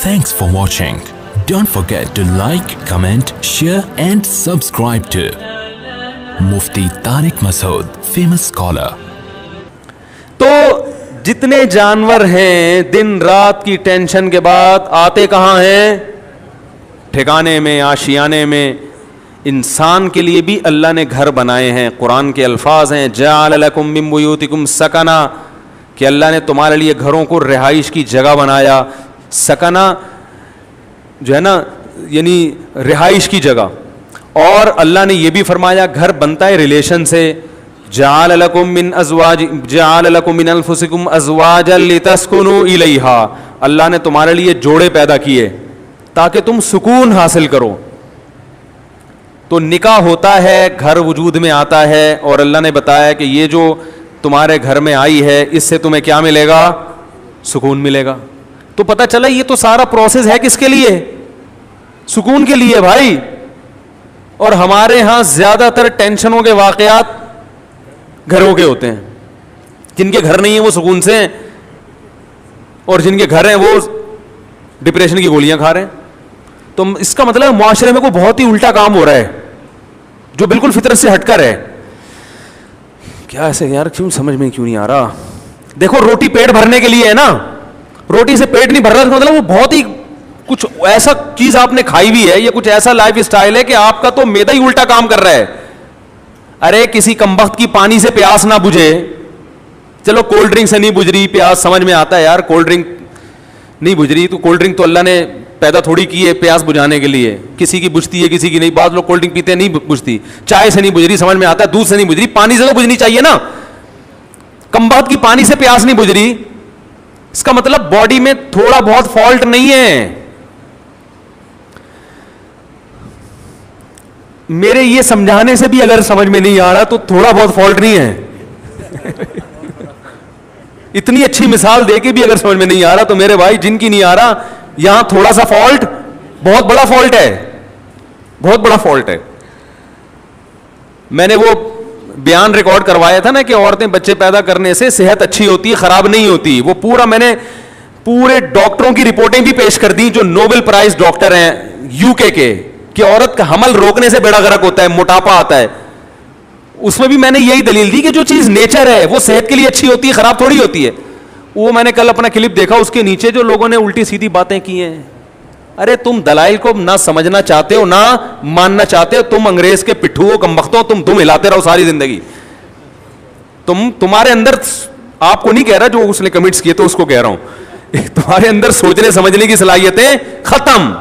Thanks for watching. Don't forget to like, comment, share and subscribe to Mufti Tariq Masood, famous scholar. تو جتنے جانور ہیں دن رات کی ٹینشن کے بعد آتے کہاں ہیں؟ ٹھکانے میں، آشیانے میں. انسان کے لیے بھی اللہ نے گھر بنائے ہیں. قرآن کے الفاظ ہیں جعل لکم من بیوتکم سکنا، کہ اللہ نے تمہارے لیے گھروں کو رہائش کی جگہ بنایا. سکنا جو ہے نا یعنی رہائش کی جگہ. اور اللہ نے یہ بھی فرمایا گھر بنتا ہے ریلیشن سے. جعل لکم من انفسکم ازواجا لتسکنوا الیہا، اللہ نے تمہارے لیے جوڑے پیدا کیے تاکہ تم سکون حاصل کرو. تو نکاح ہوتا ہے، گھر وجود میں آتا ہے، اور اللہ نے بتایا کہ یہ جو تمہارے گھر میں آئی ہے اس سے تمہیں کیا ملے گا؟ سکون ملے گا. تو پتہ چلا یہ تو سارا پروسیس ہے کس کے لیے؟ سکون کے لیے بھائی. اور ہمارے ہاں زیادہ تر ٹینشنوں کے واقعات گھروں کے ہوتے ہیں. جن کے گھر نہیں ہیں وہ سکون سے ہیں، اور جن کے گھر ہیں وہ ڈپریشن کی گولیاں کھا رہے ہیں. تو اس کا مطلب معاشرے میں کوئی بہت ہی الٹا کام ہو رہا ہے جو بالکل فطرت سے ہٹ کر ہے. کیا ایسے یار کیوں سمجھ میں کیوں نہیں آ رہا؟ دیکھو روٹی پیٹ بھرنے کے لیے ہے نا، روٹی سے پیٹ نہیں بھر رہا مطلب وہ بہت ہی کچھ ایسا چیز آپ نے کھائی ہوئی ہے یا کچھ ایسا لائف اسٹائل ہے کہ آپ کا تو میدا ہی الٹا کام کر رہا ہے. ارے کسی کمبخت کی پانی سے پیاس نہ بجھے، چلو کولڈ ڈرنک سے نہیں بجھ رہی پیاس، سمجھ میں آتا ہے یار کولڈ ڈرنک نہیں بجھ رہی، تو کولڈ ڈرنک تو اللہ نے پیدا تھوڑی کی ہے پیاس بجھانے کے لیے. کسی کی بجھتی ہے کسی کی نہیں. بعض لوگ کولڈ ڈرنک پیتے ہیں نہیں بجھتی. چائے سے نہیں بجھ رہی سمجھ میں آتا ہے، دودھ سے نہیں بجھ رہی، پانی سے تو بجھنی چاہیے نا. کمبخت کی پانی سے پیاس نہیں بجھ رہی، اس کا مطلب باڈی میں تھوڑا بہت فالٹ نہیں ہے. میرے یہ سمجھانے سے بھی اگر سمجھ میں نہیں آ رہا تو تھوڑا بہت فالٹ نہیں ہے. اتنی اچھی مثال دے کے بھی اگر سمجھ میں نہیں آ رہا تو میرے بھائی جن کی نہیں آ رہا یہاں تھوڑا سا فالٹ بہت بڑا فالٹ ہے، بہت بڑا فالٹ ہے. میں نے وہ بیان ریکارڈ کروایا تھا نا کہ عورتیں بچے پیدا کرنے سے صحت اچھی ہوتی ہے، خراب نہیں ہوتی. وہ پورا میں نے پورے ڈاکٹروں کی رپورٹیں بھی پیش کر دی جو نوبل پرائز ڈاکٹر ہیں یو کے کہ عورت کا حمل روکنے سے بیڑا غرق ہوتا ہے، موٹاپا آتا ہے. اس میں بھی میں نے یہی دلیل دی کہ جو چیز نیچر ہے وہ صحت کے لیے اچھی ہوتی ہے، خراب تھوڑی ہوتی ہے. وہ میں نے کل اپنا کلپ دیکھا، اس کے نیچے جو لوگوں نے الٹی سیدھی باتیں کی ہیں. ارے تم دلائل کو نہ سمجھنا چاہتے ہو نہ ماننا چاہتے ہو، تم انگریز کے پٹھو ہو، کمبختوں، تم ہلاتے رہو ساری زندگی. تمہارے اندر، آپ کو نہیں کہہ رہا جو اس نے کمنٹس کیے تو اس کو کہہ رہا ہوں، تمہارے اندر سوچنے سمجھنے کی صلاحیتیں ختم.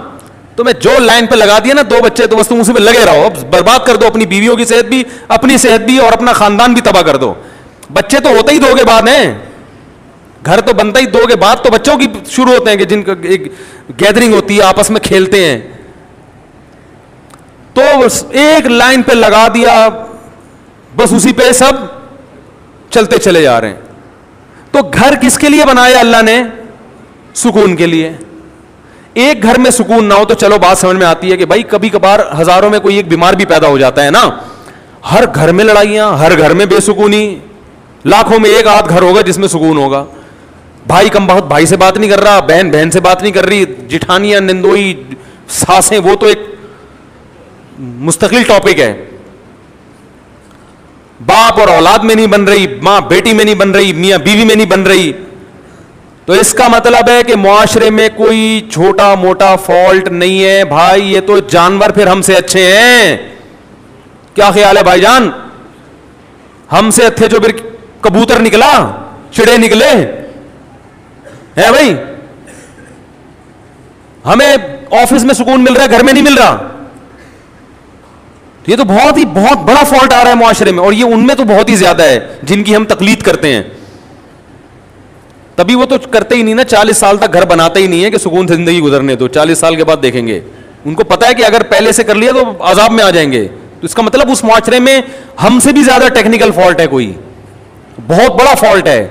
تمہیں جو لائن پہ لگا دیا نا 2 بچے تو بس تم اسی پہ لگے رہو، برباد کر دو اپنی بیویوں کی صحت بھی، اپنی صحت بھی، اور اپنا خاندان بھی تباہ کر دو. بچے تو ہوتے ہی 2 کے بعد ہیں، گھر تو بنتا ہی 2 کے بعد تو بچوں کی شروع ہوتے ہیں کہ جن کا ایک گیدرنگ ہوتی ہے، آپس میں کھیلتے ہیں. تو ایک لائن پہ لگا دیا، بس اسی پہ سب چلتے چلے جا رہے ہیں. تو گھر کس کے لیے بنایا اللہ نے؟ سکون کے لیے. ایک گھر میں سکون نہ ہو تو چلو بات سمجھ میں آتی ہے کہ بھائی کبھی کبھار ہزاروں میں کوئی ایک بیمار بھی پیدا ہو جاتا ہے نا. ہر گھر میں لڑائیاں، ہر گھر میں بے سکونی، لاکھوں میں ایک آدھ گھر ہوگا جس میں سکون ہوگا. بھائی کم بہت بھائی سے بات نہیں کر رہا، بہن بہن سے بات نہیں کر رہی، جٹھانیاں، نندوئی، ساسیں، وہ تو ایک مستقل ٹاپک ہے. باپ اور اولاد میں نہیں بن رہی، ماں بیٹی میں نہیں بن رہی، میاں بیوی میں نہیں بن رہی. تو اس کا مطلب ہے کہ معاشرے میں کوئی چھوٹا موٹا فالٹ نہیں ہے بھائی. یہ تو جانور پھر ہم سے اچھے ہیں. کیا خیال ہے بھائی جان؟ ہم سے اچھے جو پھر کبوتر نکلا، چڑے نکلے ہیں بھائی. ہمیں آفس میں سکون مل رہا ہے، گھر میں نہیں مل رہا. یہ تو بہت بڑا فالٹ آ رہا ہے معاشرے میں، اور یہ ان میں تو بہت ہی زیادہ ہے جن کی ہم تقلید کرتے ہیں. تبھی وہ تو کرتے ہی نہیں نا، 40 سال تک گھر بناتے ہی نہیں ہے کہ سکون سے زندگی گزرنے دو، 40 سال کے بعد دیکھیں گے. ان کو پتا ہے کہ اگر پہلے سے کر لیا تو عذاب میں آ جائیں گے. تو اس کا مطلب اس معاشرے میں ہم سے بھی زیادہ ٹیکنیکل فالٹ ہے، کوئی بہت بڑا فالٹ ہے.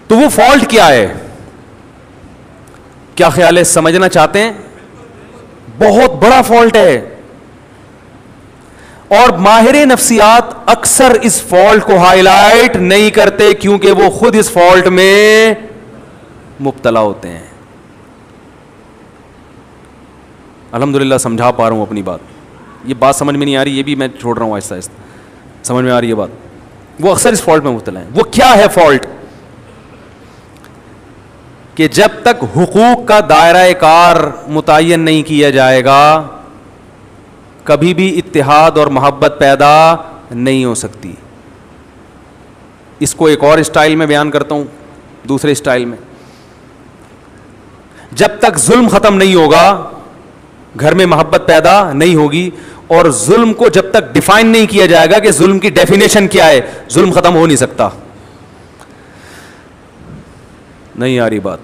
تو وہ فالٹ کیا ہے؟ کیا خیال ہے؟ سمجھنا چاہتے ہیں؟ بہت بڑا فالٹ ہے. اور ماہر نفسیات اکثر اس فالٹ کو ہائی لائٹ نہیں کرتے کیونکہ وہ خود اس فالٹ میں مبتلا ہوتے ہیں. الحمدللہ سمجھا پا رہا ہوں اپنی بات. یہ بات سمجھ میں نہیں آ رہی, یہ بھی میں چھوڑ رہا ہوں آہستہ آہستہ. سمجھ میں آ رہی ہے بات. وہ اکثر اس فالٹ میں مبتلا ہیں. وہ کیا ہے فالٹ؟ کہ جب تک حقوق کا دائرہ کار متعین نہیں کیا جائے گا کبھی بھی اتحاد اور محبت پیدا نہیں ہو سکتی. اس کو ایک اور اسٹائل میں بیان کرتا ہوں, دوسرے اسٹائل میں. جب تک ظلم ختم نہیں ہوگا گھر میں محبت پیدا نہیں ہوگی, اور ظلم کو جب تک ڈیفائن نہیں کیا جائے گا کہ ظلم کی ڈیفینیشن کیا ہے, ظلم ختم ہو نہیں سکتا. نہیں آ رہی بات.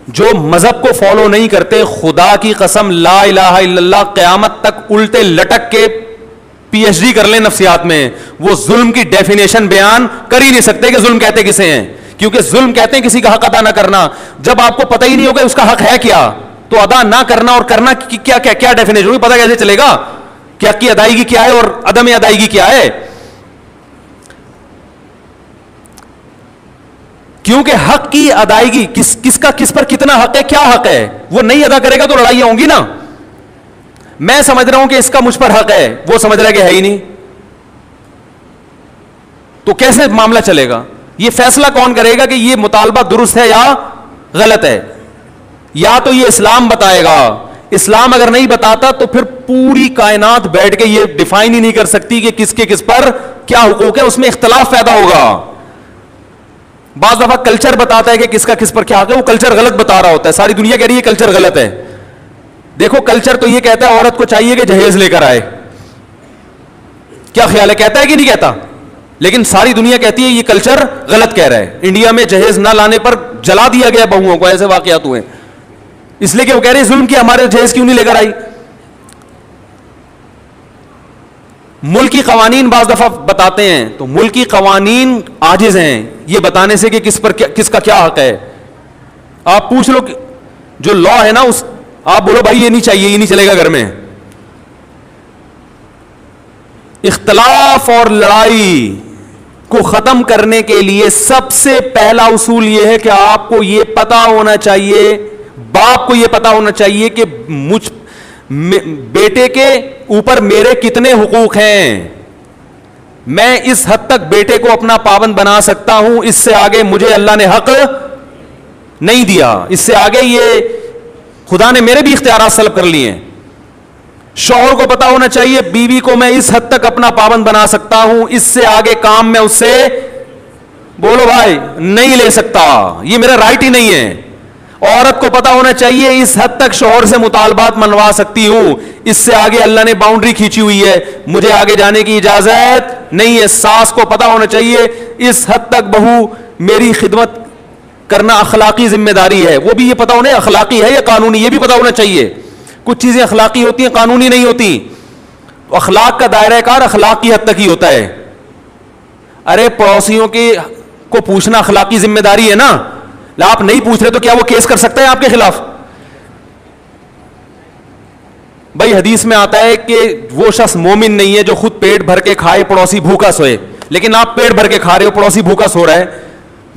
جو مذہب کو فالو نہیں کرتے, خدا کی قسم لا الہ الا اللہ قیامت تک الٹے لٹک کے پی ایچ ڈی کر لیں نفسیات میں, وہ ظلم کی ڈیفینیشن بیان کر ہی نہیں سکتے کہ ظلم کہتے کسے ہیں. کیونکہ ظلم کہتے ہیں کسی کا حق ادا نہ کرنا. جب آپ کو پتہ ہی نہیں ہوگا اس کا حق ہے کیا, تو ادا نہ کرنا اور کرنا کیا کیا کیا ڈیفینیشن ہوگی, پتہ کیسے چلے گا کہ حق کی ادائیگی کیا ہے اور عدم ادائیگی کیا ہے. کیونکہ حق کی ادائیگی کس کا کس پر کتنا حق ہے, کیا حق ہے, وہ نہیں ادا کرے گا تو لڑائیاں ہوں گی نا. میں سمجھ رہا ہوں کہ اس کا مجھ پر حق ہے, وہ سمجھ رہا ہے کہ ہے ہی نہیں, تو کیسے معاملہ چلے گا؟ یہ فیصلہ کون کرے گا کہ یہ مطالبہ درست ہے یا غلط ہے؟ یا تو یہ اسلام بتائے گا. اسلام اگر نہیں بتاتا تو پھر پوری کائنات بیٹھ کے یہ ڈیفائن ہی نہیں کر سکتی کہ کس کے کس پر کیا حقوق ہے, اس میں اختلاف پیدا ہوگا. بعض دفعہ کلچر بتاتا ہے کہ کس کا کس پر کیا حق ہے, وہ کلچر غلط بتا رہا ہوتا ہے. ساری دنیا کہہ رہی ہے کلچر غلط ہے. دیکھو کلچر تو یہ کہتا ہے عورت کو چاہیے کہ جہیز لے کر آئے. کیا خیال ہے, کہتا ہے کہ نہیں کہتا؟ لیکن ساری دنیا کہتی ہے یہ کلچر غلط کہہ رہا ہے. انڈیا میں جہیز نہ لانے پر جلا دیا گیا بہوؤں کو, ایسے واقعات ہوئے, اس لیے کہ وہ کہہ رہے ظلم کیا, ہمارے جہیز کیوں نہیں لے کر آئی. ملکی قوانین بعض دفعہ بتاتے ہیں تو ملکی قوانین عاجز ہیں یہ بتانے سے کہ کس کا کیا حق ہے. آپ پوچھ لو جو لا ہے نا, اس آپ بولو بھائی یہ نہیں چاہیے, یہ نہیں چلے گا گھر میں. اختلاف اور لڑائی کو ختم کرنے کے لیے سب سے پہلا اصول یہ ہے کہ آپ کو یہ پتا ہونا چاہیے, باپ کو یہ پتا ہونا چاہیے کہ بیٹے کے اوپر میرے کتنے حقوق ہیں. میں اس حد تک بیٹے کو اپنا پابند بنا سکتا ہوں, اس سے آگے مجھے اللہ نے حق نہیں دیا, اس سے آگے یہ خدا نے میرے بھی اختیارات سلب کر لیے ہیں. شوہر کو پتا ہونا چاہیے بیوی کو میں اس حد تک اپنا پابند بنا سکتا ہوں, اس سے آگے کام میں اس سے بولو بھائی نہیں لے سکتا, یہ میرا رائٹ ہی نہیں ہے. عورت کو پتا ہونا چاہیے اس حد تک شوہر سے مطالبات منوا سکتی ہوں, اس سے آگے اللہ نے باؤنڈری کھینچی ہوئی ہے, مجھے آگے جانے کی اجازت نہیں ہے. ساس کو پتا ہونا چاہیے اس حد تک بہو میری خدمت کرنا اخلاقی ذمہ داری ہے, وہ بھی یہ پتا ہونا اخلاقی ہے یا قانونی, یہ بھی پتا ہونا چاہیے. کچھ چیزیں اخلاقی ہوتی ہیں قانونی نہیں ہوتی. اخلاق کا دائرہ کار اخلاق کی حد تک ہی ہوتا ہے. ارے پڑوسیوں کو پوچھنا اخلاقی ذمہ داری ہے نا, آپ نہیں پوچھ رہے تو کیا وہ کیس کر سکتا ہے آپ کے خلاف؟ بھائی حدیث میں آتا ہے کہ وہ شخص مومن نہیں ہے جو خود پیٹ بھر کے کھائے پڑوسی بھوکا سوئے. لیکن آپ پیٹ بھر کے کھا رہے ہو, پڑوسی بھوکا سو رہا ہے,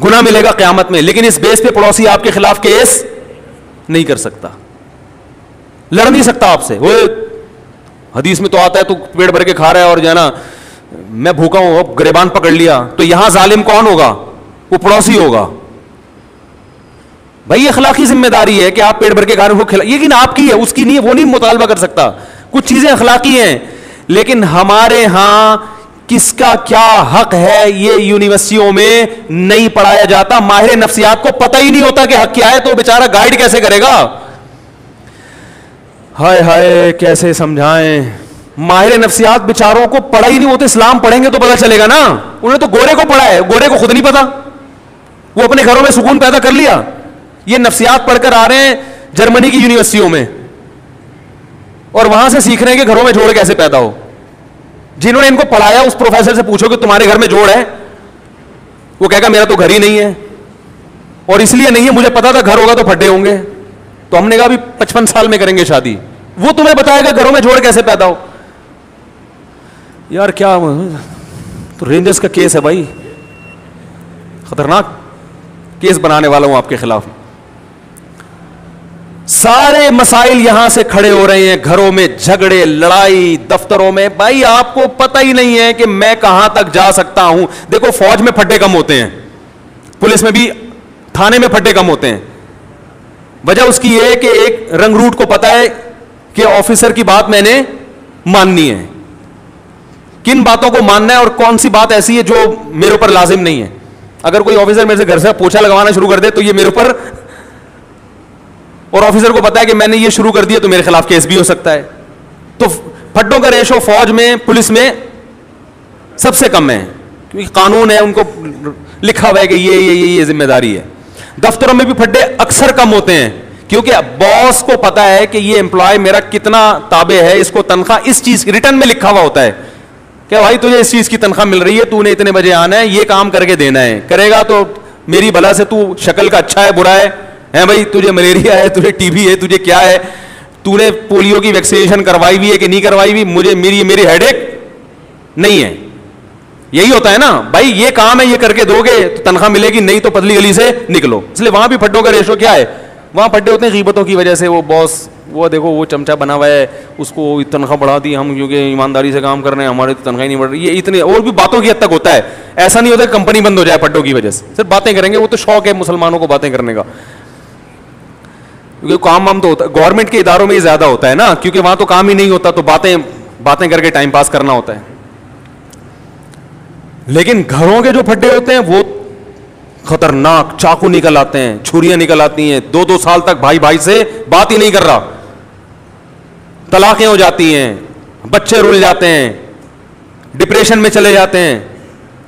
گناہ ملے گا قیامت میں, لیکن اس بیس پہ پڑوسی آپ کے خلاف کیس نہیں کر سکتا, لڑ نہیں سکتا آپ سے. وہ حدیث میں تو آتا ہے تو پیٹ بھر کے کھا رہا ہے اور جو ہے نا میں بھوکا ہوں, اب گریبان پکڑ لیا, تو یہاں ظالم کون ہوگا؟ وہ پڑوسی ہوگا. بھائی اخلاقی ذمہ داری ہے کہ آپ پیٹ بھر کے کھا رہے ہو, لیکن آپ کی ہے, اس کی نہیں ہے, وہ نہیں مطالبہ کر سکتا. کچھ چیزیں اخلاقی ہیں, لیکن ہمارے ہاں کس کا کیا حق ہے یہ یونیورسٹیوں میں نہیں پڑھایا جاتا. ماہر نفسیات کو پتہ ہی نہیں ہوتا کہ حق کیا ہے, تو بیچارہ گائیڈ کیسے کرے گا؟ ہائے ہائے کیسے سمجھائیں. ماہر نفسیات بیچاروں کو پڑھا ہی نہیں ہوتا. اسلام پڑھیں گے تو پتہ چلے گا نا. انہوں نے تو گورے کو پڑھا ہے, گورے کو خود نہیں پتا, وہ اپنے گھروں میں سکون پیدا کر لیا. یہ نفسیات پڑھ کر آ رہے ہیں جرمنی کی یونیورسٹیوں میں, اور وہاں سے سیکھ رہے ہیں کہ گھروں میں جوڑ کیسے پیدا ہو. جنہوں نے ان کو پڑھایا اس پروفیسر سے پوچھو کہ تمہارے گھر میں جوڑ ہے, وہ کہے گا میرا تو گھر ہی نہیں ہے, اور اس لیے نہیں ہے مجھے پتا تھا گھر ہوگا تو پھڈے ہوں گے. تو ہم نے کہا بھی 55 سال میں کریں گے شادی. وہ تمہیں بتائے گا گھروں میں جوڑ کیسے پیدا ہو. یار کیا تو رینجرز کا کیس ہے بھائی, خطرناک. کیس بنانے والا ہوں آپ کے خلاف. سارے مسائل یہاں سے کھڑے ہو رہے ہیں, گھروں میں جھگڑے, لڑائی, دفتروں میں. بھائی آپ کو پتہ ہی نہیں ہے کہ میں کہاں تک جا سکتا ہوں. دیکھو فوج میں پھڈے کم ہوتے ہیں, پولیس میں بھی, تھانے میں پھڈے کم ہوتے ہیں. وجہ اس کی یہ ہے کہ ایک رنگ روٹ کو پتا ہے کہ آفیسر کی بات میں نے ماننی ہے, کن باتوں کو ماننا ہے اور کون سی بات ایسی ہے جو میرے اوپر لازم نہیں ہے. اگر کوئی آفیسر میرے سے گھر سے پوچھا لگوانا شروع کر دے تو یہ میرے اوپر, اور آفیسر کو پتا ہے کہ میں نے یہ شروع کر دیا تو میرے خلاف کیس بھی ہو سکتا ہے. تو پھڈوں کا ریشو فوج میں, پولیس میں سب سے کم ہے, کیونکہ قانون ہے, ان کو لکھا ہوا ہے کہ یہ ذمہ داری ہے. دفتروں میں بھی پھڈے اکثر کم ہوتے ہیں, کیونکہ باس کو پتا ہے کہ یہ امپلائی میرا کتنا تابع ہے, اس کو تنخواہ اس چیز ریٹرن میں لکھا ہوا ہوتا ہے کہ بھائی تجھے اس چیز کی تنخواہ مل رہی ہے, تو نے اتنے بجے آنا ہے, یہ کام کر کے دینا ہے, کرے گا تو میری بلا سے, تو شکل کا اچھا ہے برا ہے بھائی, تجھے ملیریا ہے, تجھے ٹی بی ہے, تجھے کیا ہے, تو نے پولیو کی ویکسینیشن کروائی ہوئی ہے کہ نہیں کروائی ہوئی, مجھے میری ہیڈ ایک نہیں ہے. یہی ہوتا ہے نا بھائی, یہ کام ہے, یہ کر کے دو گے تو تنخواہ ملے گی, نہیں تو پتلی گلی سے نکلو. اس لیے وہاں بھی پھڈوں کا ریشو کیا ہے, وہاں پھڈے ہوتے ہیں غیبتوں کی وجہ سے. وہ باس, وہ دیکھو وہ چمچا بنا ہوا ہے, اس کو تنخواہ بڑھا دی ہم کیونکہ ایمانداری سے کام کر رہے ہیں, ہمارے تو تنخواہ نہیں بڑھ رہی. یہ اتنے اور بھی باتوں کی حد تک ہوتا ہے. ایسا نہیں ہوتا کہ کمپنی بند ہو جائے پھڈوں کی وجہ سے, صرف باتیں کریں گے. وہ تو شوق ہے مسلمانوں کو باتیں کرنے کا, کیونکہ کام وام تو ہوتا ہے گورنمنٹ کے اداروں میں یہ زیادہ ہوتا ہے نا, کیونکہ وہاں تو کام ہی نہیں ہوتا, تو باتیں کر کے ٹائم پاس کرنا ہوتا ہے. لیکن گھروں کے جو پھڈے ہوتے ہیں وہ خطرناک, چاقو نکل آتے ہیں, چھریاں نکل آتی ہیں, 2 سال تک بھائی سے بات ہی نہیں کر رہا, طلاقیں ہو جاتی ہیں, بچے رول جاتے ہیں, ڈپریشن میں چلے جاتے ہیں.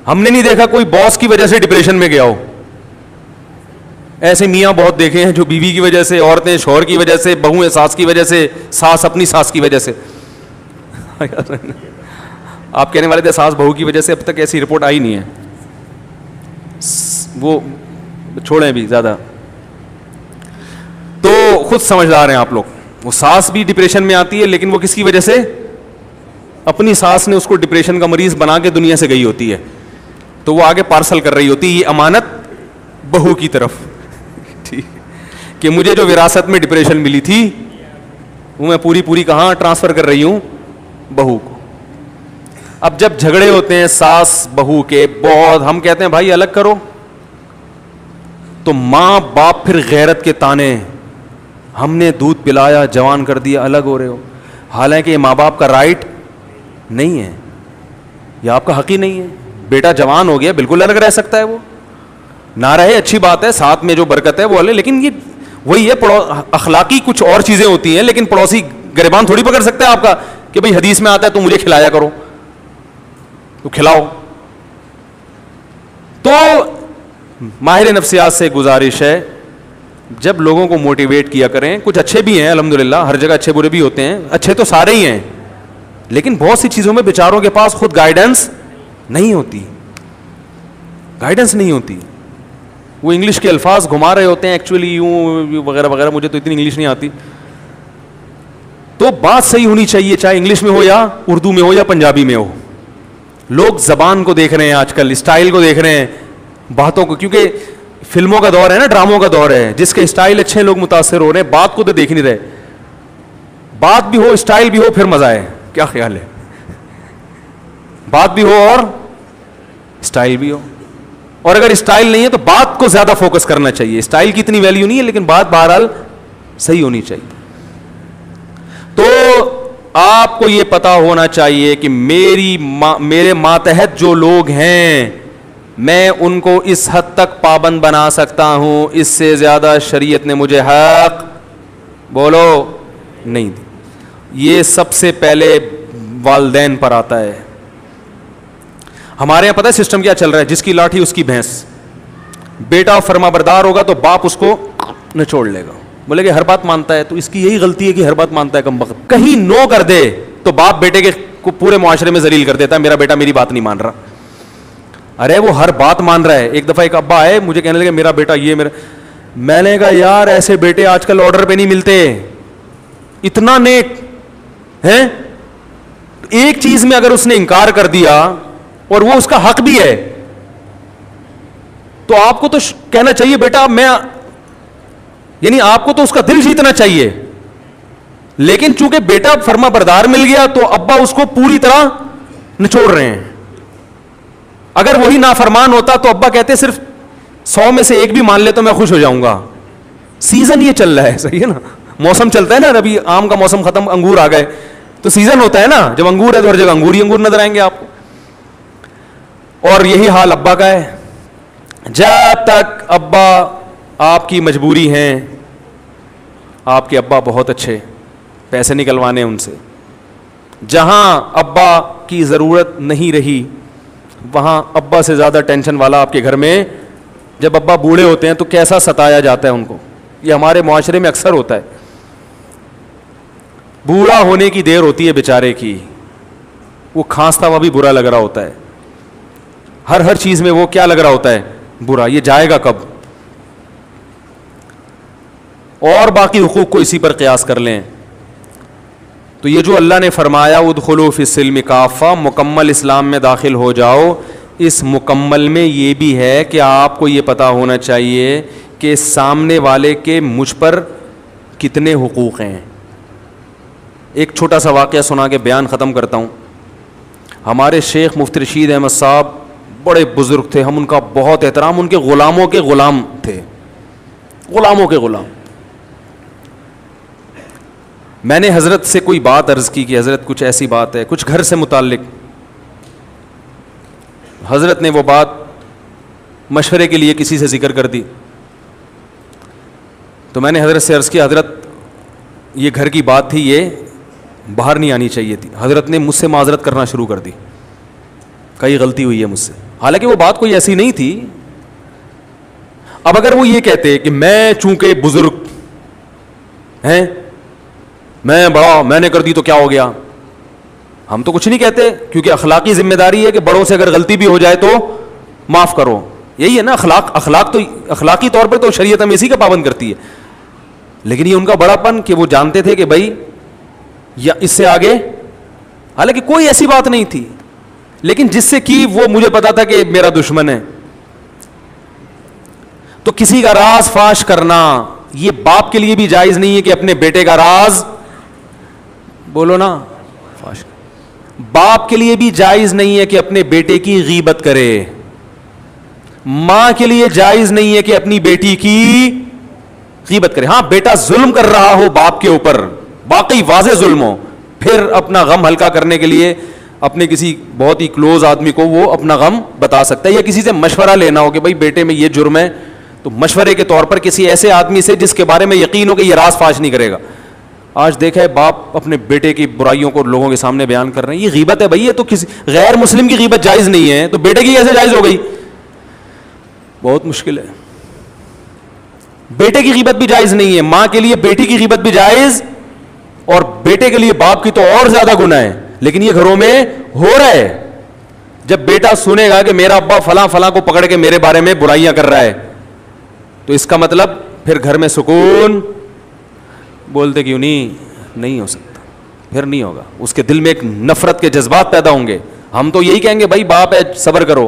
ہم نے نہیں دیکھا کوئی باس کی وجہ سے ڈپریشن میں گیا ہو. ایسے میاں بہت دیکھے ہیں جو بیوی کی وجہ سے, عورتیں شوہر کی وجہ سے, بہویں ساس کی وجہ سے, ساس اپنی ساس کی وجہ سے. آپ کہنے والے تھے ساس بہو کی وجہ سے, اب تک ایسی رپورٹ آئی نہیں ہے, وہ چھوڑیں بھی زیادہ. تو خود سمجھدار ہیں آپ لوگ. وہ ساس بھی ڈپریشن میں آتی ہے, لیکن وہ کس کی وجہ سے, اپنی ساس نے اس کو ڈپریشن کا مریض بنا کے دنیا سے گئی ہوتی ہے, تو وہ آگے پارسل کر رہی ہوتی ہے یہ امانت بہو کی طرف, ٹھیک, کہ مجھے جو وراثت میں ڈپریشن ملی تھی وہ میں پوری کہاں ٹرانسفر کر رہی ہوں, بہو کو. اب جب جھگڑے ہوتے ہیں ساس بہو کے بہت, ہم کہتے ہیں بھائی الگ کرو, تو ماں باپ پھر غیرت کے تانے, ہم نے دودھ پلایا جوان کر دیا, الگ ہو رہے ہو. حالانکہ یہ ماں باپ کا رائٹ نہیں ہے, یہ آپ کا حق ہی نہیں ہے. بیٹا جوان ہو گیا, بالکل الگ رہ سکتا ہے, وہ نہ رہے اچھی بات ہے, ساتھ میں جو برکت ہے وہ الگ, لیکن یہ وہی ہے اخلاقی کچھ اور چیزیں ہوتی ہیں. لیکن پڑوسی گریبان تھوڑی پکڑ سکتا ہے آپ کا کہ بھائی حدیث میں آتا ہے تو مجھے کھلایا کرو, تو کھلاؤ. تو ماہر نفسیات سے گزارش ہے, جب لوگوں کو موٹیویٹ کیا کریں. کچھ اچھے بھی ہیں الحمدللہ, ہر جگہ اچھے برے بھی ہوتے ہیں, اچھے تو سارے ہی ہیں, لیکن بہت سی چیزوں میں بیچاروں کے پاس خود گائیڈنس نہیں ہوتی, گائیڈنس نہیں ہوتی. وہ انگلش کے الفاظ گھما رہے ہوتے ہیں ایکچولی یوں وغیرہ وغیرہ, مجھے تو اتنی انگلش نہیں آتی. تو بات صحیح ہونی چاہیے, چاہے انگلش میں ہو یا اردو میں ہو یا پنجابی میں ہو. لوگ زبان کو دیکھ رہے ہیں آج کل, اسٹائل کو دیکھ رہے ہیں, باتوں کو, کیونکہ فلموں کا دور ہے نا, ڈراموں کا دور ہے, جس کے اسٹائل اچھے لوگ متاثر ہو رہے ہیں. بات کو تو دیکھ نہیں رہے, بات بھی ہو اسٹائل بھی ہو پھر مزہ ہے. کیا خیال ہے, بات بھی ہو اور اسٹائل بھی ہو, اور اگر اسٹائل نہیں ہے تو بات کو زیادہ فوکس کرنا چاہیے. اسٹائل کی اتنی ویلیو نہیں ہے, لیکن بات بہرحال صحیح ہونی چاہیے. تو آپ کو یہ پتا ہونا چاہیے کہ میرے ماتحت جو لوگ ہیں, میں ان کو اس حد تک پابند بنا سکتا ہوں, اس سے زیادہ شریعت نے مجھے حق بولو نہیں دی. یہ سب سے پہلے والدین پر آتا ہے. ہمارے یہاں پتہ ہے سسٹم کیا چل رہا ہے, جس کی لاٹھی اس کی بھینس. بیٹا فرما بردار ہوگا تو باپ اس کو نچوڑ لے گا, بولے کہ ہر بات مانتا ہے, تو اس کی یہی غلطی ہے کہ ہر بات مانتا ہے کم وقت. کہیں نو کر دے تو باپ بیٹے کے کو پورے معاشرے میں ذلیل کر دیتا ہے, میرا بیٹا میری بات نہیں مان رہا. ارے وہ ہر بات مان رہا ہے. ایک دفعہ ایک ابا آئے مجھے کہنے لگے میرا بیٹا یہ میرا, میں نے کہا یار ایسے بیٹے آج کل آرڈر پہ نہیں ملتے, اتنا نیک ہے. ایک چیز میں اگر اس نے انکار کر دیا اور وہ اس کا حق بھی ہے, تو آپ کو تو کہنا چاہیے بیٹا میں, یعنی آپ کو تو اس کا دل جیتنا چاہیے, لیکن چونکہ بیٹا فرما بردار مل گیا تو ابا اس کو پوری طرح نچوڑ رہے ہیں. اگر وہی نافرمان ہوتا تو ابا کہتے صرف 100 میں سے 1 بھی مان لے تو میں خوش ہو جاؤں گا. سیزن یہ چل رہا ہے, صحیح ہے نا, موسم چلتا ہے نا, ابھی آم کا موسم ختم, انگور آ گئے, تو سیزن ہوتا ہے نا, جب انگور ہے تو ہر جگہ انگور ہی انگور نظر آئیں گے آپ کو. اور یہی حال ابا کا ہے. جب تک ابا آپ کی مجبوری ہیں, آپ کے ابا بہت اچھے, پیسے نکلوانے ان سے, جہاں ابا کی ضرورت نہیں رہی وہاں ابا سے زیادہ ٹینشن والا آپ کے گھر میں, جب ابا بوڑھے ہوتے ہیں تو کیسا ستایا جاتا ہے ان کو. یہ ہمارے معاشرے میں اکثر ہوتا ہے. بوڑھا ہونے کی دیر ہوتی ہے بیچارے کی, وہ کھانستا ہوا بھی برا لگ رہا ہوتا ہے, ہر چیز میں وہ کیا لگ رہا ہوتا ہے, برا, یہ جائے گا کب. اور باقی حقوق کو اسی پر قیاس کر لیں. تو یہ جو اللہ نے فرمایا ادخلوا فی السلم کافہ, مکمل اسلام میں داخل ہو جاؤ, اس مکمل میں یہ بھی ہے کہ آپ کو یہ پتا ہونا چاہیے کہ سامنے والے کے مجھ پر کتنے حقوق ہیں. ایک چھوٹا سا واقعہ سنا کے بیان ختم کرتا ہوں. ہمارے شیخ مفتی رشید احمد صاحب بڑے بزرگ تھے, ہم ان کا بہت احترام, ان کے غلاموں کے غلام تھے, غلاموں کے غلام. میں نے حضرت سے کوئی بات عرض کی کہ حضرت کچھ ایسی بات ہے, کچھ گھر سے متعلق. حضرت نے وہ بات مشورے کے لیے کسی سے ذکر کر دی. تو میں نے حضرت سے عرض کیا حضرت یہ گھر کی بات تھی, یہ باہر نہیں آنی چاہیے تھی. حضرت نے مجھ سے معذرت کرنا شروع کر دی, کئی غلطی ہوئی ہے مجھ سے, حالانکہ وہ بات کوئی ایسی نہیں تھی. اب اگر وہ یہ کہتے کہ میں چونکہ بزرگ ہیں, میں بڑا, میں نے کر دی تو کیا ہو گیا, ہم تو کچھ نہیں کہتے, کیونکہ اخلاقی ذمہ داری ہے کہ بڑوں سے اگر غلطی بھی ہو جائے تو معاف کرو. یہی ہے نا اخلاق تو اخلاقی طور پہ تو شریعت ہمیں اسی کا پابند کرتی ہے. لیکن یہ ان کا بڑا پن کہ وہ جانتے تھے کہ بھائی یا اس سے آگے, حالانکہ کوئی ایسی بات نہیں تھی, لیکن جس سے کی وہ مجھے پتا تھا کہ میرا دشمن ہے. تو کسی کا راز فاش کرنا یہ باپ کے لیے بھی جائز نہیں ہے کہ اپنے بیٹے کا راز, بولو نا, فاش. باپ کے لیے بھی جائز نہیں ہے کہ اپنے بیٹے کی غیبت کرے. ماں کے لیے جائز نہیں ہے کہ اپنی بیٹی کی غیبت کرے. ہاں بیٹا ظلم کر رہا ہو باپ کے اوپر, واقعی واضح ظلم ہو, پھر اپنا غم ہلکا کرنے کے لیے اپنے کسی بہت ہی کلوز آدمی کو وہ اپنا غم بتا سکتا ہے, یا کسی سے مشورہ لینا ہو کہ بھائی بیٹے میں یہ جرم ہے, تو مشورے کے طور پر کسی ایسے آدمی سے جس کے بارے میں یقین ہو کہ یہ راز فاش نہیں کرے گا. آج دیکھا ہے باپ اپنے بیٹے کی برائیوں کو لوگوں کے سامنے بیان کر رہے ہیں, یہ غیبت ہے بھائی. یہ تو کسی غیر مسلم کی غیبت جائز نہیں ہے, تو بیٹے کی کیسے جائز ہو گئی؟ بہت مشکل ہے. بیٹے کی غیبت بھی جائز نہیں ہے, ماں کے لیے بیٹی کی غیبت بھی جائز, اور بیٹے کے لیے باپ کی تو اور زیادہ گناہ ہے. لیکن یہ گھروں میں ہو رہا ہے. جب بیٹا سنے گا کہ میرا ابا فلاں فلاں کو پکڑ کے میرے بارے میں برائیاں کر رہا ہے, تو اس کا مطلب پھر گھر میں سکون, بولتے کیوں نہیں ہو سکتا, پھر نہیں ہوگا. اس کے دل میں ایک نفرت کے جذبات پیدا ہوں گے. ہم تو یہی کہیں گے بھائی باپ ہے صبر کرو,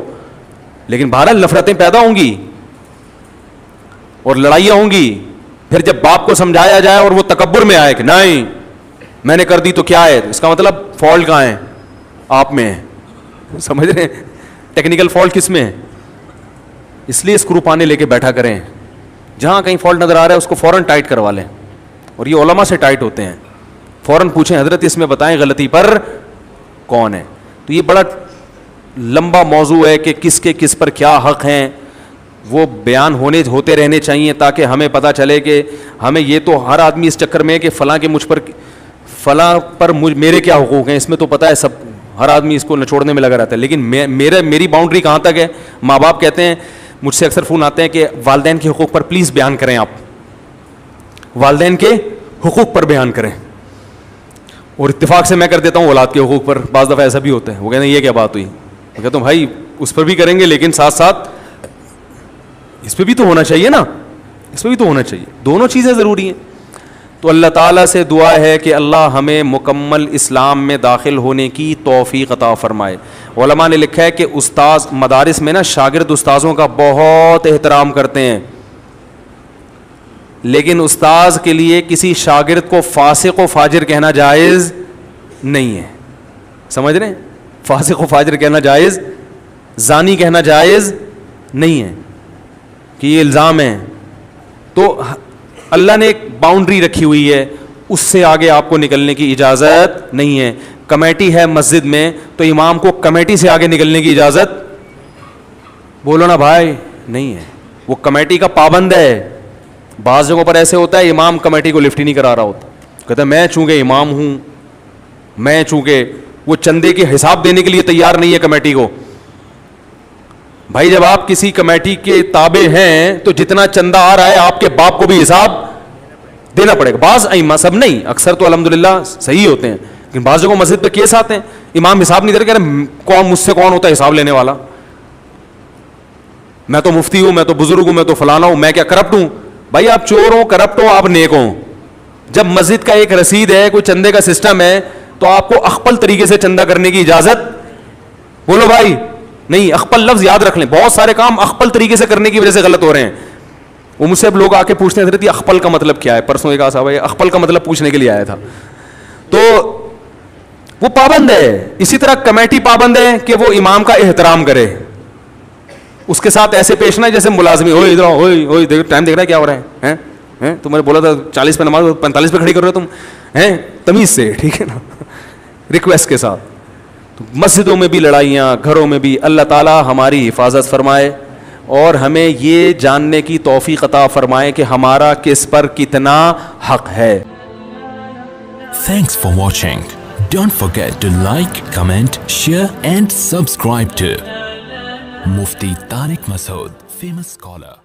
لیکن بہرحال نفرتیں پیدا ہوں گی اور لڑائیاں ہوں گی. پھر جب باپ کو سمجھایا جائے اور وہ تکبر میں آئے کہ نہیں میں نے کر دی تو کیا ہے, اس کا مطلب فالٹ کہاں ہے, آپ میں ہے. سمجھ رہے ہیں ٹیکنیکل فالٹ کس میں ہے؟ اس لیے اسکرو پانے لے کے بیٹھا کریں, جہاں کہیں فالٹ نظر آ رہا ہے اس کو فوراً ٹائٹ کروا لیں. اور یہ علماء سے ٹائٹ ہوتے ہیں, فوراً پوچھیں حضرت اس میں بتائیں غلطی پر کون ہے. تو یہ بڑا لمبا موضوع ہے کہ کس کے کس پر کیا حق ہیں, وہ بیان ہوتے رہنے چاہیے تاکہ ہمیں پتہ چلے کہ ہمیں یہ تو ہر آدمی اس چکر میں ہے کہ فلاں کے مجھ پر فلاں پر میرے کیا حقوق ہیں, اس میں تو پتہ ہے سب, ہر آدمی اس کو نچوڑنے میں لگا رہتا ہے. لیکن میری باؤنڈری کہاں تک ہے؟ ماں باپ کہتے ہیں, مجھ سے اکثر فون آتے ہیں کہ والدین کے حقوق پر پلیز بیان کریں, آپ والدین کے حقوق پر بیان کریں. اور اتفاق سے میں کر دیتا ہوں اولاد کے حقوق پر. بعض دفعہ ایسا بھی ہوتا ہے, وہ کہتے ہیں یہ کیا بات ہوئی, میں کہتا ہوں بھائی اس پر بھی کریں گے لیکن ساتھ ساتھ اس پہ بھی تو ہونا چاہیے نا, اس پہ بھی تو ہونا چاہیے. دونوں چیزیں ضروری ہیں. تو اللہ تعالیٰ سے دعا ہے کہ اللہ ہمیں مکمل اسلام میں داخل ہونے کی توفیق عطا فرمائے. علماء نے لکھا ہے کہ استاذ مدارس میں نا شاگرد استاذوں کا بہت احترام کرتے ہیں, لیکن استاذ کے لیے کسی شاگرد کو فاسق و فاجر کہنا جائز نہیں ہے. سمجھ رہے ہیں؟ فاسق و فاجر کہنا جائز, زانی کہنا جائز نہیں ہے کہ یہ الزام ہے. تو اللہ نے ایک باؤنڈری رکھی ہوئی ہے, اس سے آگے آپ کو نکلنے کی اجازت نہیں ہے. کمیٹی ہے مسجد میں تو امام کو کمیٹی سے آگے نکلنے کی اجازت, بولو نا بھائی, نہیں ہے. وہ کمیٹی کا پابند ہے. بعض جگہوں پر ایسے ہوتا ہے امام کمیٹی کو لفٹ ہی نہیں کرا رہا ہوتا, کہتا ہے میں چونکہ امام ہوں, میں چونکہ, وہ چندے کے حساب دینے کے لیے تیار نہیں ہے کمیٹی کو. بھائی جب آپ کسی کمیٹی کے تابع ہیں تو جتنا چندہ آ رہا ہے آپ کے باپ کو بھی حساب دینا پڑے گا. بعض ائمہ, سب نہیں, اکثر تو الحمدللہ صحیح ہوتے ہیں, لیکن بعض جگہوں مسجد پہ کیس آتے ہیں امام حساب نہیں دے رہے, کہہ رہے کون مجھ سے کون ہوتا ہے حساب لینے والا, میں تو مفتی ہوں, میں تو بزرگ ہوں, میں تو فلانا ہوں, میں کیا کرپٹ ہوں؟ بھائی آپ چور ہوں, کرپٹ ہو, آپ نیک ہوں. جب مسجد کا ایک رسید ہے, کوئی چندے کا سسٹم ہے, تو آپ کو اخپل طریقے سے چندہ کرنے کی اجازت, بولو بھائی, نہیں. اخپل لفظ یاد رکھ لیں, بہت سارے کام اخپل طریقے سے کرنے کی وجہ سے غلط ہو رہے ہیں. وہ مجھ سے اب لوگ آ کے پوچھتے ہیں حضرت اخپل کا مطلب کیا ہے. پرسوں ایک صاحب اخپل کا مطلب پوچھنے کے لیے آیا تھا, تو وہ پابند ہے. اسی طرح کمیٹی پابند ہے کہ وہ امام کا احترام کرے, اس کے ساتھ ایسے پیش نہ جیسے ملازمی, ہوئے ادھر ہوئے ٹائم دیکھ رہا ہے کیا ہو رہا ہے, تم نے بولا تھا 40 پہ نماز 45 پہ کھڑی کر رہے ہو تم, ہیں تمیز سے, ٹھیک ہے نا, ریکویسٹ کے ساتھ. تو مسجدوں میں بھی لڑائیاں, گھروں میں بھی. اللہ تعالیٰ ہماری حفاظت فرمائے اور ہمیں یہ جاننے کی توفیق عطا فرمائے کہ ہمارا کس پر کتنا حق ہے. Thanks for watching. Don't forget to like, comment, share and subscribe to Mufti Tariq Masood, famous scholar.